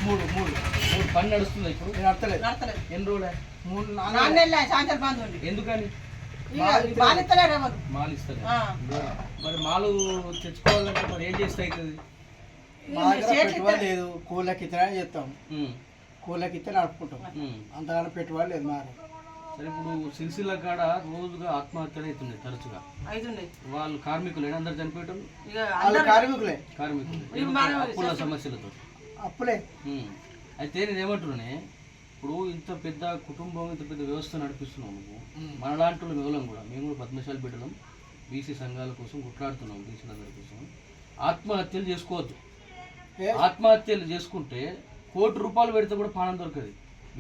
మూడు మూడు మూడు పని నడుస్తుంది ఇప్పుడు నడతలేదు ఎన్ని రోజులు 4 నెలలు సాయంత్రం బంద్ ఉంది. ఎందుకని మాలు ఇస్తలేరు ఎవరు. మాలు ఇస్తలేదు మరి మాలు తెచ్చుకోవాలంటే మరి ఏం చేస్తే అవుతుంది? లేదు కూలకి ఇతనే చెప్తాం, కూలకి ఇస్తే నడుపుకుంటాం, అంతగానో పెట్టుబడి లేదు మాకు. సరే ఇప్పుడు సిరిసిల్ల కాడ రోజుగా ఆత్మహత్యలు అవుతున్నాయి తరచుగా. వాళ్ళు కార్మికులు అందరు చనిపోయటం కార్మికులే అప్పుల సమస్యలతో అప్పులే. అయితే నేను ఏమంటున్నానే, ఇప్పుడు ఇంత పెద్ద కుటుంబం ఇంత పెద్ద వ్యవస్థ నడిపిస్తున్నాం నువ్వు, మనలాంటి వాళ్ళు మిగలం కూడా, మేము కూడా పద్మశాలి బిడ్డలం, బీసీ సంఘాల కోసం కొట్లాడుతున్నాం, బీసీలందరి కోసం. ఆత్మహత్యలు చేసుకోవద్దు. ఆత్మహత్యలు చేసుకుంటే ₹1,00,00,000 పెడితే కూడా ప్రాణం దొరకదు,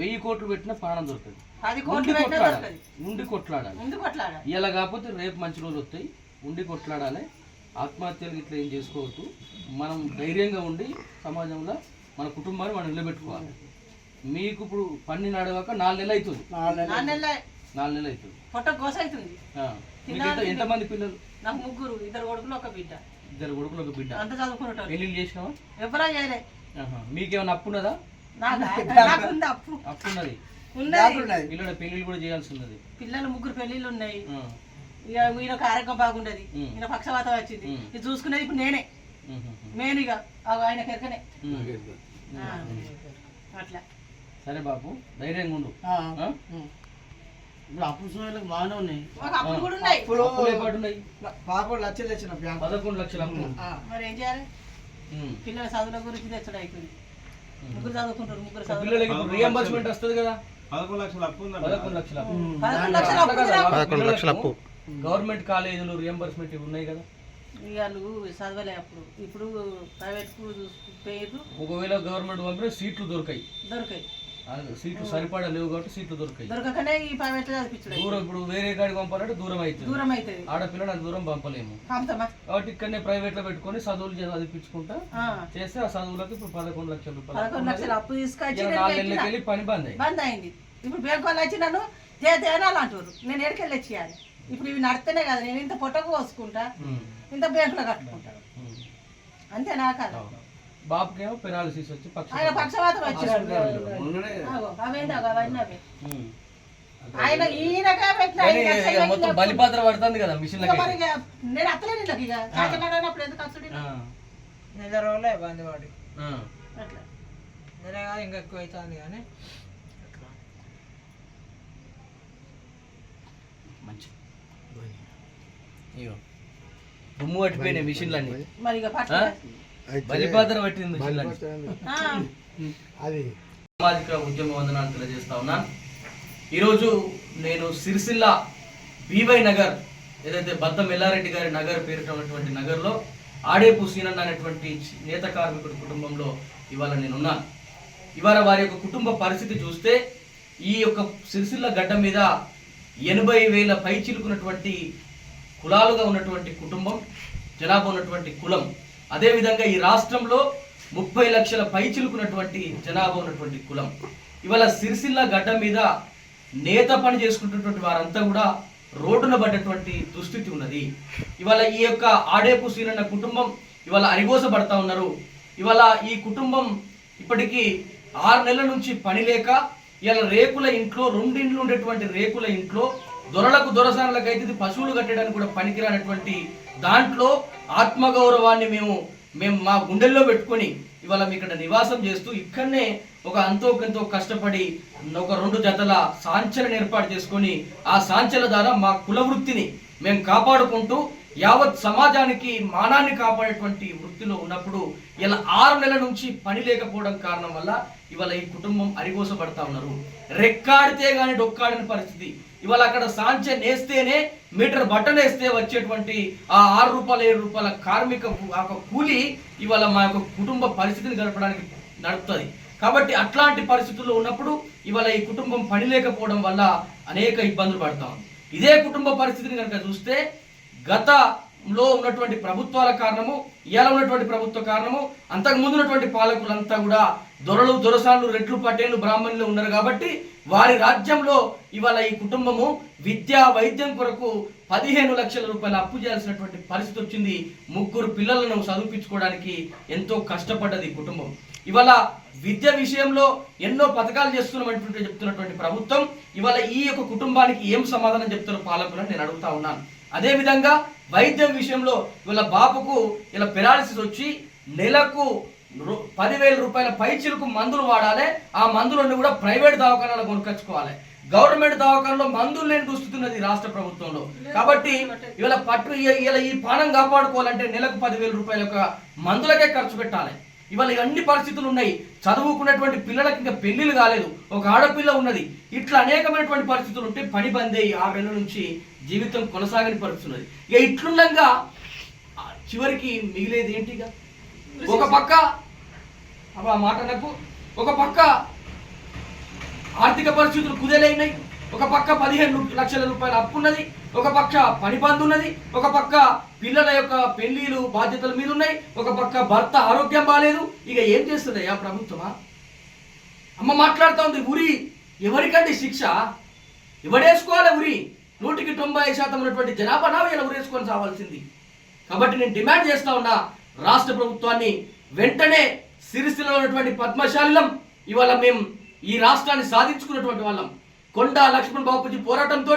1000 కోట్లు పెట్టినా ప్రాణం దొరకదు. ఉండి కొట్లాడాలి. ఇలా కాకపోతే రేపు మంచి రోజులు వస్తాయి, ఉండి కొట్లాడాలి. ఆత్మహత్యలు ఇట్లా ఏం చేసుకోవద్దు. మనం ధైర్యంగా ఉండి సమాజంలో మన కుటుంబాన్ని మనం నిలబెట్టుకోవాలి. మీకు ఇప్పుడు పని నడవక 4 నెలలు అవుతుంది. 4 నెలలు అవుతుంది. ఎంతమంది పిల్లలు? నాకు 3, 2 కొడుకులు 1 బిడ్డ. 2 కొడుకులు 1 బిడ్డ. అంత చదువుకున్నట్టు. పెళ్లిళ్ళు చేసినావా? ఎవరా చేయలే. మీకేమైనా అప్పు ఉన్నదా? అప్పు ఉన్నది. పిల్లల పెళ్లిళ్ళు కూడా చేయాల్సి ఉన్నది. పిల్లలు 3 పెళ్లిళ్ళు ఉన్నాయి. ఇక ఈయనకు ఆరోగ్యం బాగుండదు, ఈయన పక్షవాతం వచ్చింది. ఇది చూసుకునేది ఇప్పుడు నేనే. నేను ఇక ఆయన కెరకనే అట్లా. సరే బాబు, ధైర్యంగా ఉండు. అప్పు సమయాలకు బాగానే ఉన్నాయి. అప్పులు కూడా ఉన్నాయి. 11 లక్షలు తెచ్చిన 11 లక్షలు అప్పు. మరి ఏం చేయాలి? పిల్లల చదువుల గురించి తెచ్చడం అయిపోయింది. 3 చదువుకుంటారు, 3 పిల్లలకి రియంబర్స్మెంట్ వస్తుంది కదా. 11 లక్షల అప్పు. 11 లక్షల అప్పు. గవర్నమెంట్ కాలేజీలు రియంబర్స్మెంట్ ఉన్నాయి కదా. వాళ్ళు చదవలే అప్పుడు. ఇప్పుడు ప్రైవేట్ స్కూల్ పేరు. ఒకవేళ గవర్నమెంట్ పంపిన సీట్లు దొరకాయి. సీట్లు సరిపడా లేవు కాబట్టి సీట్లు దొరకకనే ఈ ప్రైవేట్ చదివించడం. దూరం ఇప్పుడు వేరే కాడికి పంపాలంటే దూరం అవుతుంది. ఆడపిల్లని అంత దూరం పంపలేము కాబట్టి ఇక్కడనే ప్రైవేట్ లో పెట్టుకొని చదువులు చదివించుకుంటా చేస్తే ఆ చదువులకు ఇప్పుడు 11 లక్షల రూపాయలు. 11 లక్షలు అప్పు తీసుకొచ్చి 4 నెలలకి వెళ్ళి పని బంద్ అయింది. ఇప్పుడు బ్యాంకు వాళ్ళు వచ్చి నన్ను తేనాలు అంటారు. నేను ఎక్కడికెళ్ళి వచ్చేయాలి? ఇప్పుడు ఇవి నడితేనే కదా నేను ఇంత పొట్టకు పోసుకుంటా, ఇంత బ్యాంకులో కట్టుకుంటా. అంతేనా కాదు? బాబుకేమో పెరాలసిస్ వచ్చి పక్షవాతం వచ్చినాడు. మొత్తం బలిపాత్ర పడుతుంది కదా మిషన్. నేను అత్తలేదు ఇక కాకినాడప్పుడు ఎందుకు అసలు 4 రోజులే బంద్ వాడి అట్లా నెల కాదు ఇంకా ఎక్కువ అవుతుంది. కానీ మంచి దుమ్ము పట్టిపోయినాయి మిషన్లన్నీ. మరి బలిపాత్ర పట్టింది అది. సామాజిక ఉద్యమ వందనాలు తెలియజేస్తా ఉన్నాను. ఈరోజు నేను సిరిసిల్ల బీవై నగర్, ఏదైతే బద్దం ఎల్లారెడ్డి గారి నగర్ పేరుటువంటి నగర్లో ఆడేపు సీనన్న అనేటువంటి నేత కార్మికుడి కుటుంబంలో ఇవాళ నేనున్నాను. ఇవాళ వారి యొక్క కుటుంబ పరిస్థితి చూస్తే ఈ యొక్క సిరిసిల్ల గడ్డ మీద 80,000 పై చిలుకున్నటువంటి కులాలుగా ఉన్నటువంటి కుటుంబం, జనాభా ఉన్నటువంటి కులం. అదేవిధంగా ఈ రాష్ట్రంలో 30 లక్షల పై చిలుకున్నటువంటి జనాభా ఉన్నటువంటి కులం. ఇవాళ సిరిసిల్ల గడ్డ మీద నేత పని చేసుకుంటున్నటువంటి వారంతా కూడా రోడ్డున పడ్డటువంటి దుస్థితి ఉన్నది. ఇవాళ ఈ యొక్క ఆడేపు సీనన్న కుటుంబం ఇవాళ అరిగోసపడతా ఉన్నారు. ఇవాళ ఈ కుటుంబం ఇప్పటికీ 6 నెలల నుంచి పని లేక ఇలా రేకుల ఇంట్లో, 2 ఇండ్లు ఉండేటువంటి రేకుల ఇంట్లో దొరలకు దొరసానులకు అయితే ఇది పశువులు కట్టడానికి కూడా పనికిరానటువంటి దాంట్లో ఆత్మగౌరవాన్ని మేము మా గుండెల్లో పెట్టుకొని ఇవాళ మీ ఇక్కడ నివాసం చేస్తూ ఇక్కడనే ఒక ఎంతో కష్టపడి ఒక 2 జతల సాంచలను ఏర్పాటు చేసుకొని ఆ సాంచల ద్వారా మా కుల వృత్తిని మేము కాపాడుకుంటూ యావత్ సమాజానికి మానాన్ని కాపాడేటువంటి వృత్తిలో ఉన్నప్పుడు ఇలా 6 నెలల నుంచి పని లేకపోవడం కారణం వల్ల ఇవాళ ఈ కుటుంబం అరిగోసపడతా ఉన్నారు. రెక్కాడితే గాని డొక్కాడిన పరిస్థితి. ఇవాళ అక్కడ సాంచ నేస్తేనే మీటర్ బట్టన్ వేస్తే వచ్చేటువంటి ఆ ₹6 ₹7 కార్మిక కూలి ఇవాళ మా యొక్క కుటుంబ పరిస్థితిని గడపడానికి నడుపుతుంది. కాబట్టి అట్లాంటి పరిస్థితుల్లో ఉన్నప్పుడు ఇవాళ ఈ కుటుంబం పని లేకపోవడం వల్ల అనేక ఇబ్బందులు పడతా ఉంది. ఇదే కుటుంబ పరిస్థితిని కనుక చూస్తే గతంలో ఉన్నటువంటి ప్రభుత్వాల కారణము, ఇవాళ ఉన్నటువంటి ప్రభుత్వ కారణము, అంతకు ముందు ఉన్నటువంటి పాలకులంతా కూడా దొరలు, దొరసాన్లు, రెడ్లు, పటేళ్లు, బ్రాహ్మణులు ఉన్నారు. కాబట్టి వారి రాజ్యంలో ఇవాళ ఈ కుటుంబము విద్యా వైద్యం కొరకు 15 లక్షల రూపాయలు అప్పు చేయాల్సినటువంటి పరిస్థితి వచ్చింది. 3 పిల్లలను చదివించుకోవడానికి ఎంతో కష్టపడ్డది ఈ కుటుంబం. ఇవాళ విద్య విషయంలో ఎన్నో పథకాలు చేస్తున్నామంటే చెప్తున్నటువంటి ప్రభుత్వం ఇవాళ ఈ యొక్క కుటుంబానికి ఏం సమాధానం చెప్తున్న పాలకులను నేను అడుగుతా ఉన్నాను. అదేవిధంగా వైద్యం విషయంలో ఇవాళ బాబుకు ఇలా పెరాలసిస్ వచ్చి నెలకు 10,000 రూపాయల పైచిలకు మందులు వాడాలి. ఆ మందులన్నీ కూడా ప్రైవేట్ దవాఖానాలో కొనుక్కొచ్చుకోవాలి. గవర్నమెంట్ దవాఖానలో మందులు లేని దుస్తున్నది రాష్ట్ర ప్రభుత్వంలో. కాబట్టి ఇవాళ ఇలా ఈ ప్రాణం కాపాడుకోవాలంటే నెలకు 10,000 రూపాయల యొక్క మందులకే ఖర్చు పెట్టాలి. ఇవాళ అన్ని పరిస్థితులు ఉన్నాయి. చదువుకున్నటువంటి పిల్లలకి ఇంకా పెళ్లిళ్ళు కాలేదు, ఒక ఆడపిల్ల ఉన్నది. ఇట్లా అనేకమైనటువంటి పరిస్థితులు ఉంటే పని బంద్ అయ్యి 6 నెలల నుంచి జీవితం కొనసాగని పరిస్థితి ఉన్నది. ఇక ఇట్లుండగా చివరికి మిగిలేది ఏంటిగా? ఒక పక్క ఆ మాట నాకు, ఒక పక్క ఆర్థిక పరిస్థితులు కుదేలైనాయి, ఒక పక్క 15 లక్షల రూపాయల అప్పు ఉన్నది, ఒక పక్క పని బంద్ ఉన్నది, ఒక పక్క పిల్లల యొక్క పెళ్లిలు బాధ్యతల మీద ఉన్నాయి, ఒక పక్క భర్త ఆరోగ్యం బాగాలేదు. ఇక ఏం చేస్తుందయ్యా ప్రభుత్వమా? అమ్మ మాట్లాడుతూ ఉంది, ఉరి ఎవరికండి శిక్ష? ఎవడేసుకోవాలి ఉరి? 190% ఉన్నటువంటి జనాభా ఇలా ఉరేసుకొని సావాల్సింది. కాబట్టి నేను డిమాండ్ చేస్తా ఉన్నా రాష్ట్ర ప్రభుత్వాన్ని, వెంటనే సిరిసిల్లలో ఉన్నటువంటి పద్మశాలిలం ఇవాళ మేము ఈ రాష్ట్రాన్ని సాధించుకున్నటువంటి వాళ్ళం. కొండా లక్ష్మణ్ బాపూజీ పోరాటంతో,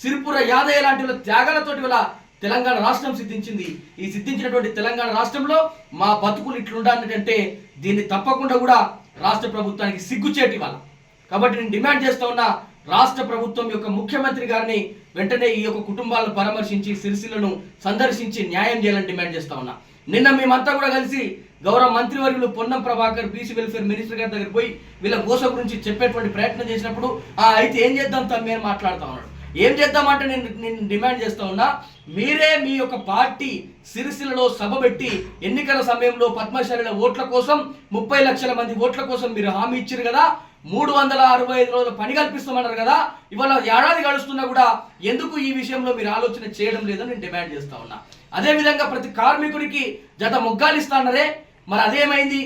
సిరిపుర యాదయ్య లాంటి త్యాగాలతో ఇవాళ తెలంగాణ రాష్ట్రం సిద్ధించింది. ఈ సిద్ధించినటువంటి తెలంగాణ రాష్ట్రంలో మా బతుకులు ఇట్లుండాలంటే దీన్ని తప్పకుండా కూడా రాష్ట్ర ప్రభుత్వానికి సిగ్గుచేటి వాళ్ళ. కాబట్టి నేను డిమాండ్ చేస్తా ఉన్నా రాష్ట్ర ప్రభుత్వం యొక్క ముఖ్యమంత్రి గారిని వెంటనే ఈ యొక్క కుటుంబాలను పరామర్శించి సిరిసిల్లను సందర్శించి న్యాయం చేయాలని డిమాండ్ చేస్తా ఉన్నా. నిన్న మేమంతా కూడా కలిసి గౌరవ మంత్రివర్యులు Ponnam Prabhakar BC welfare minister గారి దగ్గర పోయి వీళ్ళ గోస గురించి చెప్పేటువంటి ప్రయత్నం చేసినప్పుడు అయితే ఏం చేద్దాం తమ్మి అని మాట్లాడుతూ ఉన్నాడు. ఏం చేద్దామంటే నేను డిమాండ్ చేస్తా ఉన్నా, మీరే మీ యొక్క పార్టీ సిరిసిల్లలో సభ పెట్టి ఎన్నికల సమయంలో పద్మశాలిల ఓట్ల కోసం 30 లక్షల మంది ఓట్ల కోసం మీరు హామీ ఇచ్చారు కదా, 365 రోజులు పని కల్పిస్తామన్నారు కదా, ఇవాళ ఏడాది గడుస్తున్నా కూడా ఎందుకు ఈ విషయంలో మీరు ఆలోచన చేయడం లేదని నేను డిమాండ్ చేస్తా ఉన్నా. అదేవిధంగా ప్రతి కార్మికుడికి జత మొగ్గాలు ఇస్తానరే, మరి అదేమైంది?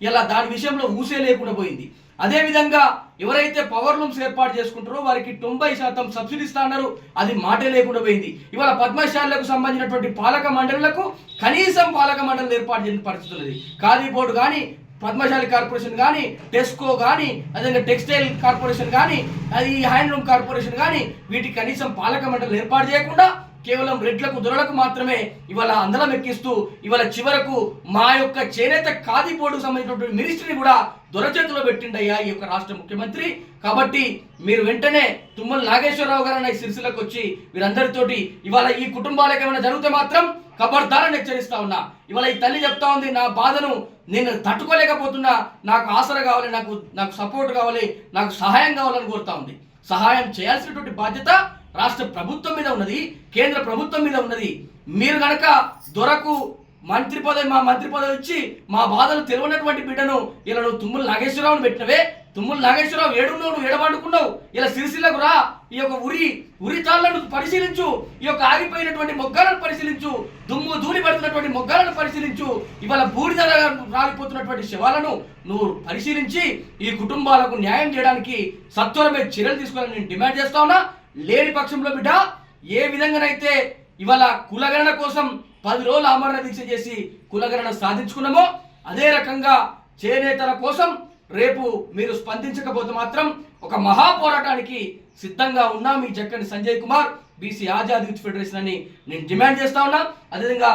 ఇలా దాని విషయంలో ఊసే లేకుండా పోయింది. అదేవిధంగా ఎవరైతే పవర్ లూమ్స్ ఏర్పాటు చేసుకుంటారో వారికి 90% సబ్సిడీ ఇస్తాన్నారు, అది మాటే లేకుండా పోయింది. ఇవాళ పద్మశాలకు సంబంధించినటువంటి పాలక మండలులకు కనీసం పాలక మండలి ఏర్పాటు చేసిన పరిస్థితి ఉన్నది. ఖాదీ బోర్డు కానీ, పద్మశాలి కార్పొరేషన్ కానీ, టెస్కో కానీ, అదేవిధంగా టెక్స్టైల్ కార్పొరేషన్ కానీ, అది హ్యాండ్లూమ్ కార్పొరేషన్ కానీ, వీటికి కనీసం పాలక మండలి ఏర్పాటు చేయకుండా కేవలం రెడ్లకు దొరలకు మాత్రమే ఇవాళ అందలం ఎక్కిస్తూ ఇవాళ చివరకు మా యొక్క చేనేత ఖాదీ బోర్డుకు సంబంధించినటువంటి మినిస్ట్రీని కూడా దొరచేతిలో పెట్టిండయ్యా ఈ యొక్క రాష్ట్ర ముఖ్యమంత్రి. కాబట్టి మీరు వెంటనే తుమ్మల నాగేశ్వరరావు గారు సిరిసిల్లకు వచ్చి వీరందరితోటి ఇవాళ ఈ కుటుంబాలకు ఏమైనా జరిగితే మాత్రం ఖబర్దారని హెచ్చరిస్తా ఉన్నా. ఇవాళ ఈ తల్లి చెప్తా ఉంది, నా బాధను నేను తట్టుకోలేకపోతున్నా, నాకు ఆసరా కావాలి, నాకు సపోర్ట్ కావాలి, నాకు సహాయం కావాలని కోరుతా ఉంది. సహాయం చేయాల్సినటువంటి బాధ్యత రాష్ట్ర ప్రభుత్వం మీద ఉన్నది, కేంద్ర ప్రభుత్వం మీద ఉన్నది. మీరు కనుక దొరకు మంత్రి పదవి ఇచ్చి మా బాధలు తెలియనటువంటి బిడ్డను ఇలా నువ్వు తుమ్మల నాగేశ్వరరావును పెట్టినవే, తుమ్మల నాగేశ్వరరావు ఏడున్నావు, నువ్వు ఏడవండుకున్నావు, ఇలా సిరిసిల్లకు రా, ఈ యొక్క ఉరి తాళ్లను పరిశీలించు, ఈ యొక్క ఆగిపోయినటువంటి మొగ్గాలను పరిశీలించు, దుమ్ము ధూళి పడుతున్నటువంటి మొగ్గాలను పరిశీలించు, ఇవాళ బూడిద రాలిపోతున్నటువంటి శవాలను నువ్వు పరిశీలించి ఈ కుటుంబాలకు న్యాయం చేయడానికి సత్వరమే చర్యలు తీసుకోవాలని నేను డిమాండ్ చేస్తా ఉన్నా. లేని పక్షంలో బిడ్డ ఏ విధంగానైతే ఇవాళ కులగణన కోసం 10 రోజులు ఆమరణ దీక్ష చేసి కులగణన సాధించుకున్నామో అదే రకంగా చేనేతల కోసం రేపు మీరు స్పందించకపోతే మాత్రం ఒక మహా పోరాటానికి సిద్ధంగా ఉన్నా మీ చక్కని Sanjay Kumar BC Azad youth federation అని నేను డిమాండ్ చేస్తా ఉన్నా. అదేవిధంగా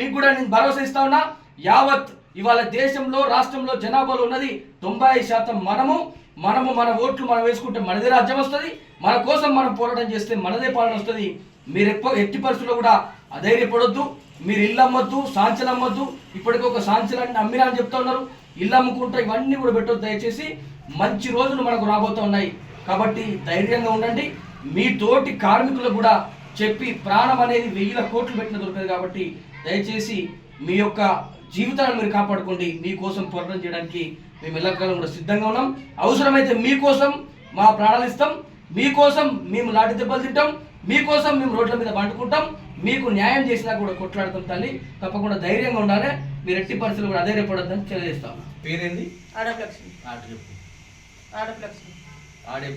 మీకు కూడా నేను భరోసా ఇస్తా ఉన్నా, యావత్ ఇవాళ దేశంలో రాష్ట్రంలో జనాభాలో ఉన్నది 90% మనము మన ఓట్లు మనం వేసుకుంటే మనదే రాజ్యం వస్తుంది, మన కోసం మనం పోరాటం చేస్తే మనదే పాలన వస్తుంది. మీరు ఎట్టి పరిస్థితుల్లో కూడా అధైర్యపడొద్దు, మీరు ఇల్లు అమ్మొద్దు, సాంచలు అమ్మొద్దు. ఇప్పటికీ ఒక సాంచలాన్ని అమ్మినా అని చెప్తా ఉన్నారు, ఇల్లు అమ్ముకుంటా ఇవన్నీ కూడా పెట్టొద్దు. దయచేసి మంచి రోజులు మనకు రాబోతూ ఉన్నాయి కాబట్టి ధైర్యంగా ఉండండి. మీ తోటి కార్మికులకు కూడా చెప్పి ప్రాణం అనేది 1000 కోట్లు పెట్టిన దొరకదు కాబట్టి దయచేసి మీ యొక్క జీవితాలను మీరు కాపాడుకోండి. మీకోసం పోరాటం చేయడానికి మేము ఎల్లకాలం కూడా సిద్ధంగా ఉన్నాం. అవసరమైతే మీకోసం మా ప్రాణాలు ఇస్తాం, మీకోసం మేము లాఠీ దెబ్బలు తింటాం, మీకోసం మేము రోడ్ల మీద పండుకుంటాం, మీకు న్యాయం చేసినా కూడా కొట్లాడతాం. తల్లి తప్పకుండా ధైర్యంగా ఉండాలి. మీరు ఎట్టి పరిస్థితులు కూడా అధైర్యపడద్దని తెలియజేస్తాం. పేరేంది? ఆడేపు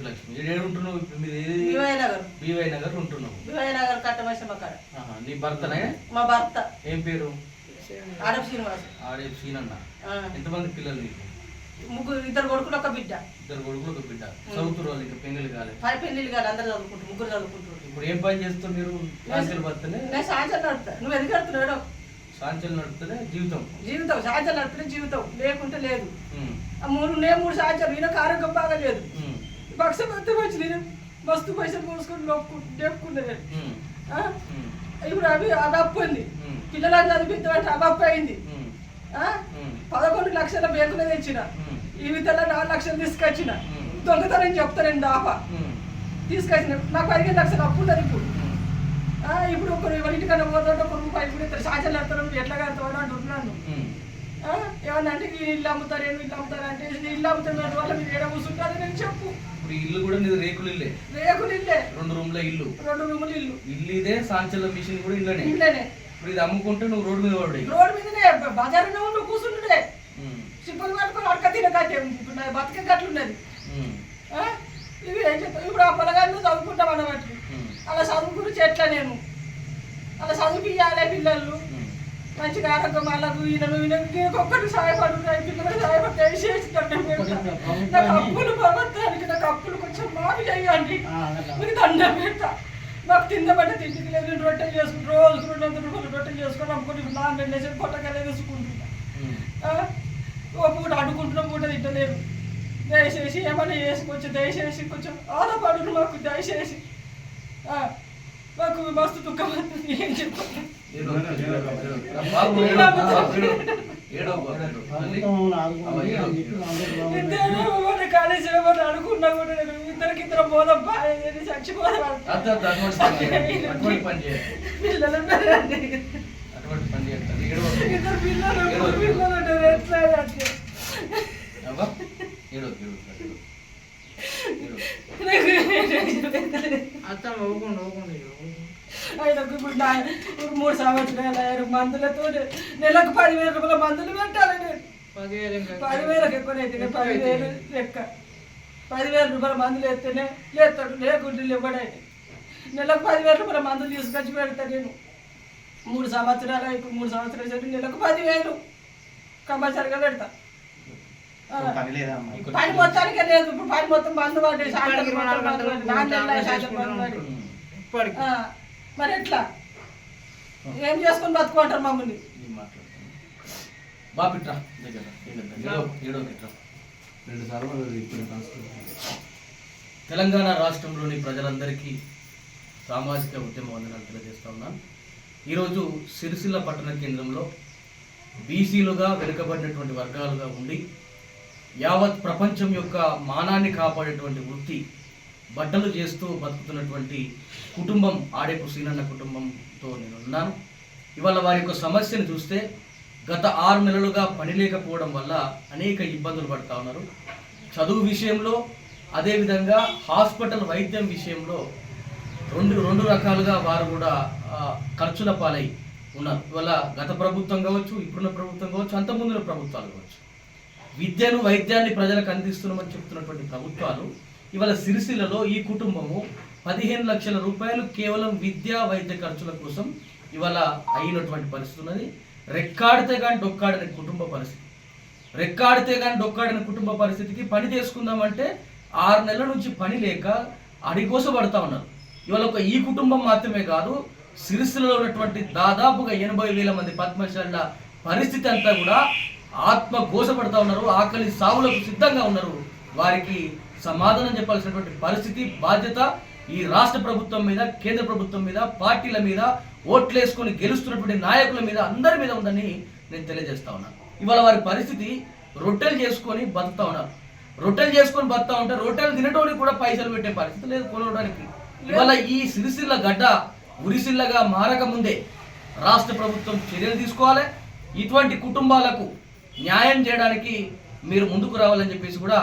లక్ష్మి. ఏడుంటున్నావు? బీవై నగర్ ఉంటున్నావు. నీ భర్తనే? మా భర్త. ఏం పేరు? ఆడేపు శ్రీనివాస్. ఆడేపు శ్రీనన్న. ఎంతమంది పిల్లలు నీకు? ఇద్దరు కొడుకులు ఒక బిడ్డ. ఇద్దరు కొడుకులు ఒక బిడ్డ. చదువుతున్నారు వాళ్ళు, ఇంకా పెళ్ళిళ్ళు కాలేదు. 10 పెళ్ళిళ్ళు కాదు, అందరు చదువుకుంటారు, ముగ్గురు చదువుకుంటారు. ఇప్పుడు ఏం పని చేస్తారు మీరు? సాంచెలు పడితేనే నేను సాయంత్రం నడుపుతా. నువ్వు ఎందుకు నడుపుతున్నాడు? సాంచెలు నడిపితేనే జీవితం. సాయంత్రం నడిపితే జీవితం, లేకుంటే లేదు. ఉమ్. నేను 3 సాయంత్రం ఈయనకు ఆరోగ్యం బాగా లేదు. ఉమ్. పక్షపత్తి వచ్చి నేను మస్తు పైసలు పోసుకొని లేపుకున్నాను. ఉమ్. ఉమ్. ఇప్పుడు అవి అప్పు ఉంది. ఉమ్. పిల్లలని చదివిద్దామంటే అప్పు అయింది. ఉమ్. 11 లక్షల బ్యాంకులో తెచ్చిన. ఉమ్. ఈ విధంగా 4 లక్షలు తీసుకొచ్చిన. ఉమ్. దొంగతనం చెప్తానండి దాపా ఉమ్. తీసుకొచ్చిన. నాకు 15 లక్షలు అప్పు ఉన్నది ఇప్పుడు. ఉమ్. ఇప్పుడు ఒకరు ఇంటికన్నా పోతుంటే ఒక రూపాయి ఇప్పుడు ఇద్దరు సాధ్యాలు నడతారు, ఎట్లా కడతామని అంటున్నాను. ఉమ్. ఏమన్నా అంటే ఈ ఇల్లు అమ్ముతారు, ఇల్లు అమ్ముతారు అంటే ఇల్లు అమ్ముతున్న వల్ల మీరు ఏడ కూర్చుంటారు నేను చెప్పు. ఇప్పుడు ఈ ఇల్లు కూడా నీది రేకులు ఇల్లే? రేకులు ఇల్లే, 2 రూమ్ల ఇల్లు. 2 రూములు ఇల్లు. ఇల్లు ఇదే, సాంచెల మిషన్ కూడా ఇల్లనే. ఇల్లేనే. ఇప్పుడు ఇది అమ్ముకుంటే నువ్వు రోడ్డు మీద పడి రోడ్డు మీదనే బజారులో నువ్వు కూర్చుంటుండే సిబ్బలు పట్టుకొని అడక తినగట్టే బతికే గట్లున్నది. ఇవి ఏం చెప్తావు? ఇప్పుడు ఆ పొలగాళ్ళు చదువుకుంటాం అన్నమాట. అలా చదువు గురించి ఎట్లా నేను అలా చదువుకియాలే పిల్లలు మంచిగా ఆరోగ్యం వాళ్ళకు ఈయనొక్కటి సహాయపడుతున్నాయి. పిల్లలకు సహాయపడి దయచేసి నాకు అప్పులు ప్రభుత్వానికి నాకు అప్పులు కొంచెం మాఫీ చేయండి. మీకు దండం పెడతా. మాకు తింద పట్ట తిండికి లేదు, రొట్టెలు చేసుకుంటూ రోజు 200 రూపాయలు రొట్టెలు చేసుకొని అమ్ముకొని నాన్న వెళ్ళేసి పొట్టకలే వేసుకుంటున్నా. ఓ పూట అడుకుంటున్న పూట తింటలేరు. దయచేసి ఏమైనా చేసుకొచ్చి దయచేసి కొంచెం ఆధారపడు మాకు దయచేసి. మాకు మస్తు దుఃఖం అవుతుంది. ఏం చెప్పాలి? కాలేజీ అడుకున్నా కూడా ఇద్దరికిద్దరు పోదాం చచ్చిపోదాం. పిల్లలు ఇద్దరు పిల్లలు ఉంటారు. ఎట్లా ఆయనకు ఇప్పుడు 3 సంవత్సరాలు అయ్యారు. మందులతో నెలకు 10,000 రూపాయల మందులు పెట్టాలి. నేను 10,000 ఎక్కువనైతే 10,000 లెక్క. 10,000 రూపాయల మందులు ఎత్తేనే లేస్తాడు, లేకుంటే ఇవ్వడైతే నెలకు 10,000 రూపాయల మందులు తీసుకొచ్చి పెడతా. నేను 3 సంవత్సరాలు ఇప్పుడు 3 సంవత్సరాలు చదివి నెలకు 10,000 కంపల్సరిగా పెడతా. పని మొత్తానికే లేదు. ఇప్పుడు పని మొత్తం బంద్ పడ్డాయి. మరి ఎట్లా ఏం చేసుకొని బతుకుంటారు మమ్మల్ని? తెలంగాణ రాష్ట్రంలోని ప్రజలందరికీ సామాజిక ఉద్యమ వందనాలు తెలియజేస్తా ఉన్నాను. ఈరోజు సిరిసిల్ల పట్టణ కేంద్రంలో బీసీలుగా వెనుకబడినటువంటి వర్గాలుగా ఉండి యావత్ ప్రపంచం యొక్క మానాన్ని కాపాడేటువంటి వృత్తి బట్టలు చేస్తూ బతుకుతున్నటువంటి కుటుంబం ఆడేపు సీనన్న కుటుంబంతో నేను ఉన్నాను. ఇవాళ వారి యొక్క సమస్యను చూస్తే గత 6 నెలలుగా పని లేకపోవడం వల్ల అనేక ఇబ్బందులు పడుతూ ఉన్నారు. చదువు విషయంలో, అదేవిధంగా హాస్పిటల్ వైద్యం విషయంలో రెండు రకాలుగా వారు కూడా ఖర్చుల పాలై ఉన్నారు. ఇవాళ గత ప్రభుత్వం కావచ్చు, ఇప్పుడున్న ప్రభుత్వం కావచ్చు, అంతకుముందున్న ప్రభుత్వాలు కావచ్చు, విద్యను వైద్యాన్ని ప్రజలకు అందిస్తున్నామని చెప్తున్నటువంటి ప్రభుత్వాలు ఇవాళ సిరిసిల్లలో ఈ కుటుంబము 15 లక్షల రూపాయలు కేవలం విద్యా వైద్య ఖర్చుల కోసం ఇవాళ అయినటువంటి పరిస్థితి ఉన్నది. రెక్కాడితే కానీ డొక్కాడిన కుటుంబ పరిస్థితి. రెక్కాడితే కానీ డొక్కాడిన కుటుంబ పరిస్థితికి పని చేసుకుందామంటే 6 నెలల నుంచి పని లేక అడిగోసపడతా ఉన్నారు. ఇవాళ ఒక ఈ కుటుంబం మాత్రమే కాదు, సిరిసిల్లలో ఉన్నటువంటి దాదాపుగా 80,000 మంది పద్మశాల పరిస్థితి అంతా కూడా ఆత్మ గోసపడతా ఉన్నారు. ఆకలి సావులకు సిద్ధంగా ఉన్నారు. వారికి సమాధానం చెప్పాల్సినటువంటి పరిస్థితి, బాధ్యత ఈ రాష్ట్ర ప్రభుత్వం మీద, కేంద్ర ప్రభుత్వం మీద, పార్టీల మీద, ఓట్లేసుకొని గెలుస్తున్నటువంటి నాయకుల మీద, అందరి మీద ఉందని నేను తెలియజేస్తా ఉన్నాను. ఇవాళ వారి పరిస్థితి రొట్టెలు చేసుకొని బతుకుతా ఉన్నారు. రొట్టెలు చేసుకొని బతుకుతా ఉంటే రొట్టెలు తినడానికి కూడా పైసలు పెట్టే పరిస్థితి లేదు కొనడానికి. ఇవాళ ఈ సిరిసిల్ల గడ్డ ఉరిసిల్లగా మారక ముందే రాష్ట్ర ప్రభుత్వం చర్యలు తీసుకోవాలి. ఇటువంటి కుటుంబాలకు న్యాయం చేయడానికి మీరు ముందుకు రావాలని చెప్పేసి కూడా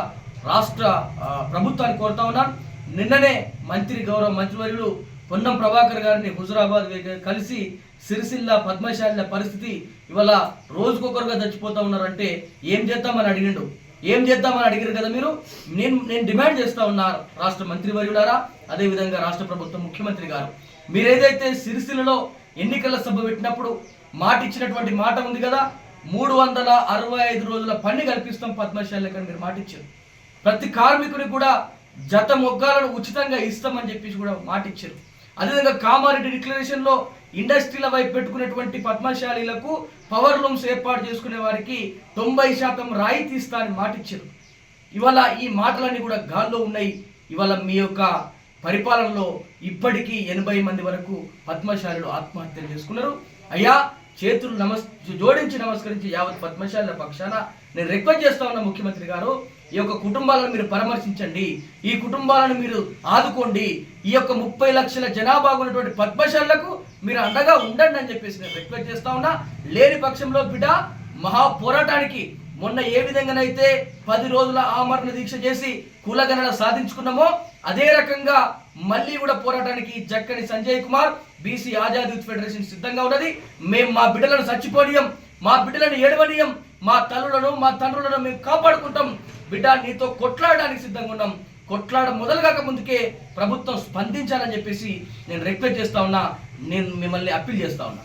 రాష్ట్ర ప్రభుత్వాన్ని కోరుతా ఉన్నాను. నిన్ననే గౌరవ మంత్రివర్యులు పొన్నం ప్రభాకర్ గారిని హుజురాబాద్ కలిసి సిరిసిల్ల పద్మశాలిల పరిస్థితి ఇవాళ రోజుకొకరుగా చచ్చిపోతా ఉన్నారంటే ఏం చేద్దామని అడిగిండు. ఏం చేద్దామని అడిగారు కదా మీరు. నేను డిమాండ్ చేస్తా ఉన్నా రాష్ట్ర మంత్రివర్యులారా, అదేవిధంగా రాష్ట్ర ప్రభుత్వం ముఖ్యమంత్రి గారు, మీరేదైతే సిరిసిల్లలో ఎన్నికల సభ పెట్టినప్పుడు మాట ఇచ్చినటువంటి మాట ఉంది కదా, 365 రోజుల పని కల్పిస్తాం పద్మశాలి అని మీరు మాట ఇచ్చారు. ప్రతి కార్మికుడికి కూడా జత మొగ్గాలను ఉచితంగా ఇస్తామని చెప్పేసి కూడా మాట ఇచ్చారు. అదేవిధంగా కామారెడ్డి డిక్లరేషన్ లో ఇండస్ట్రీల వైపు పెట్టుకున్నటువంటి పద్మశాలీలకు పవర్ లూమ్స్ ఏర్పాటు చేసుకునే వారికి 90% రాయితీ ఇస్తా అని మాట ఇచ్చారు. ఇవాళ ఈ మాటలన్నీ కూడా గాల్లో ఉన్నాయి. ఇవాళ మీ యొక్క పరిపాలనలో ఇప్పటికీ 80 మంది వరకు పద్మశాలులు ఆత్మహత్యలు చేసుకున్నారు. అయ్యా, చేతులు జోడించి నమస్కరించి యావత్ పద్మశాల పక్షాన నేను రిక్వెస్ట్ చేస్తా ఉన్నా, ముఖ్యమంత్రి గారు, ఈ యొక్క కుటుంబాలను మీరు పరామర్శించండి, ఈ కుటుంబాలను మీరు ఆదుకోండి, ఈ యొక్క 30 లక్షల జనాభా ఉన్నటువంటి పద్మశాలకు మీరు అండగా ఉండండి అని చెప్పేసి నేను రిక్వెస్ట్ చేస్తా ఉన్నా. లేని పక్షంలో బిడ్డ మహా పోరాటానికి మొన్న ఏ విధంగానైతే 10 రోజుల ఆమరణ దీక్ష చేసి కులగణన సాధించుకున్నామో అదే రకంగా మళ్ళీ కూడా పోరాటానికి Jakkani Sanjay Kumar BC Azad youth federation సిద్ధంగా ఉన్నది. మేము మా బిడ్డలను చచ్చిపోనీయం, మా బిడ్డలను ఏడవనీయం, మా తల్లులను మా తండ్రులను మేము కాపాడుకుంటాం. బిడ్డ, నీతో కొట్లాడడానికి సిద్ధంగా ఉన్నాం. కొట్లాడ మొదలుగాక ముందుకే ప్రభుత్వం స్పందించాలని చెప్పేసి నేను రిక్వెస్ట్ చేస్తా ఉన్నా, నేను మిమ్మల్ని అప్పీల్ చేస్తా ఉన్నా.